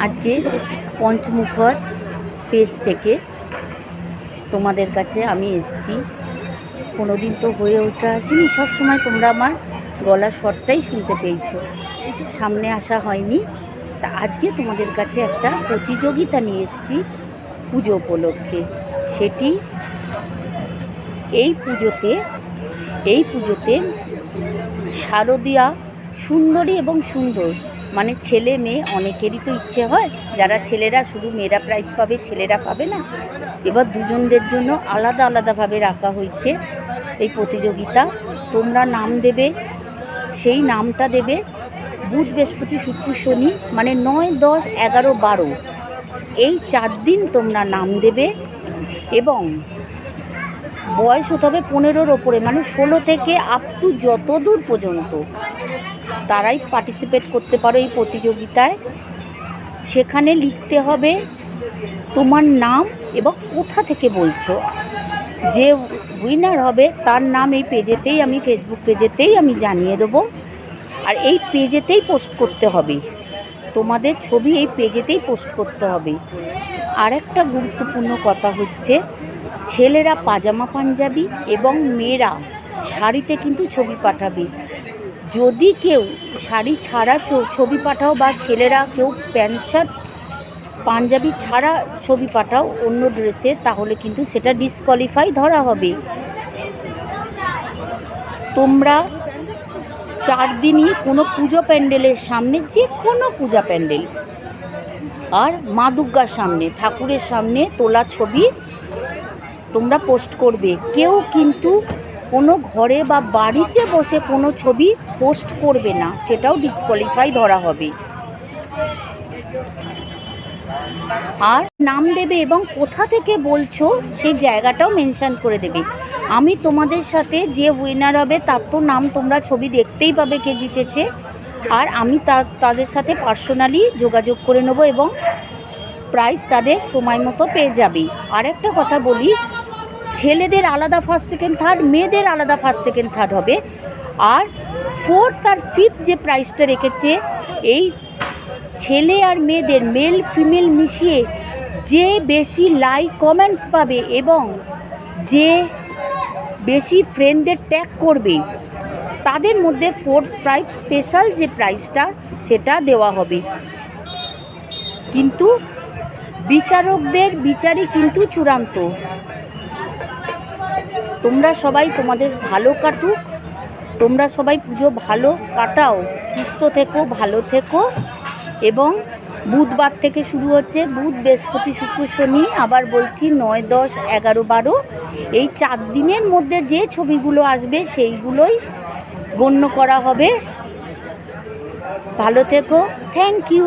আজকে পঞ্চমুখর পেজ থেকে তোমাদের কাছে আমি এসেছি। কোনোদিন তো হয়ে ওঠা আসেনি, সবসময় তোমরা আমার গলার স্বরটাই শুনতে পেয়েছো, সামনে আসা হয়নি। তা আজকে তোমাদের কাছে একটা প্রতিযোগিতা নিয়ে এসেছি পুজো উপলক্ষে। সেটি এই পুজোতে শারদীয়া সুন্দরী এবং সুন্দর, মানে ছেলে মেয়ে অনেকেরই তো ইচ্ছে হয়, যারা ছেলেরা শুধু মেয়েরা প্রাইজ পাবে, ছেলেরা পাবে না। এবার দুজনদের জন্য আলাদা আলাদাভাবে রাখা হয়েছে এই প্রতিযোগিতা। তোমরা নাম দেবে, সেই নামটা দেবে বুধ, বৃহস্পতি, শুক্র, শনি, মানে 9, 10, 11, 12 এই 4 দিন তোমরা নাম দেবে। এবং বয়স হতে হবে 15-র ওপরে, মানে 16 থেকে আপ টু যত দূর পর্যন্ত তারাই পার্টিসিপেট করতে পারো এই প্রতিযোগিতায়। সেখানে লিখতে হবে তোমার নাম এবং কোথা থেকে বলছো। যে উইনার হবে তার নাম এই পেজেতেই, আমি ফেসবুক পেজেতেই আমি জানিয়ে দেবো। আর এই পেজেতেই পোস্ট করতে হবে, তোমাদের ছবি এই পেজেতেই পোস্ট করতে হবে। আর একটা গুরুত্বপূর্ণ কথা হচ্ছে, ছেলেরা পাজামা পাঞ্জাবি এবং মেয়েরা শাড়িতে কিন্তু ছবি পাঠাবে। যদি কেউ শাড়ি ছাড়া ছবি পাঠাও, বা ছেলেরা কেউ প্যান্ট শার্ট পাঞ্জাবি ছাড়া ছবি পাঠাও অন্য ড্রেসে, তাহলে কিন্তু সেটা ডিসকোয়ালিফাই ধরা হবে। তোমরা 4 দিনই কোনো পুজো প্যান্ডেলের সামনে, যে কোনো পূজা প্যান্ডেল আর মা দুর্গার সামনে, ঠাকুরের সামনে তোলা ছবি তোমরা পোস্ট করবে। কেউ কিন্তু কোনো ঘরে বা বাড়িতে বসে কোনো ছবি পোস্ট করবে না, সেটাও ডিসকোয়ালিফাই ধরা হবে। আর নাম দেবে এবং কোথা থেকে বলছো সেই জায়গাটাও মেনশান করে দেবে। আমি তোমাদের সাথে, যে উইনার হবে তার তো নাম তোমরা ছবি দেখতেই পাবে কে জিতেছে, আর আমি তাদের সাথে পার্সোনালি যোগাযোগ করে নেবো এবং প্রাইজ তাদের সময় মতো পেয়ে যাবে। আর একটা কথা বলি, ছেলেদের আলাদা ফার্স্ট সেকেন্ড থার্ড, মেয়েদের আলাদা ফার্স্ট সেকেন্ড থার্ড হবে। আর 4th আর 5th যে প্রাইজটা রেখেছে, এই ছেলে আর মেয়েদের, মেল ফিমেল মিশিয়ে যে বেশি লাইক কমেন্টস পাবে এবং যে বেশি ফ্রেন্ডদের ট্যাগ করবে, তাদের মধ্যে 4th প্রাইজ, স্পেশাল যে প্রাইজটা সেটা দেওয়া হবে। কিন্তু বিচারকদের বিচারই কিন্তু চূড়ান্ত। তোমরা সবাই তোমাদের ভালো কাটুক, তোমরা সবাই পুজো ভালো কাটাও, সুস্থ থেকো, ভালো থেকো। এবং বুধবার থেকে শুরু হচ্ছে, বুধ, বৃহস্পতি, শুক্র, শনি, আবার বলছি 9, 10, 11, 12 এই 4 দিনের মধ্যে যে ছবিগুলো আসবে সেইগুলোই গণ্য করা হবে। ভালো থেকো, থ্যাংক ইউ।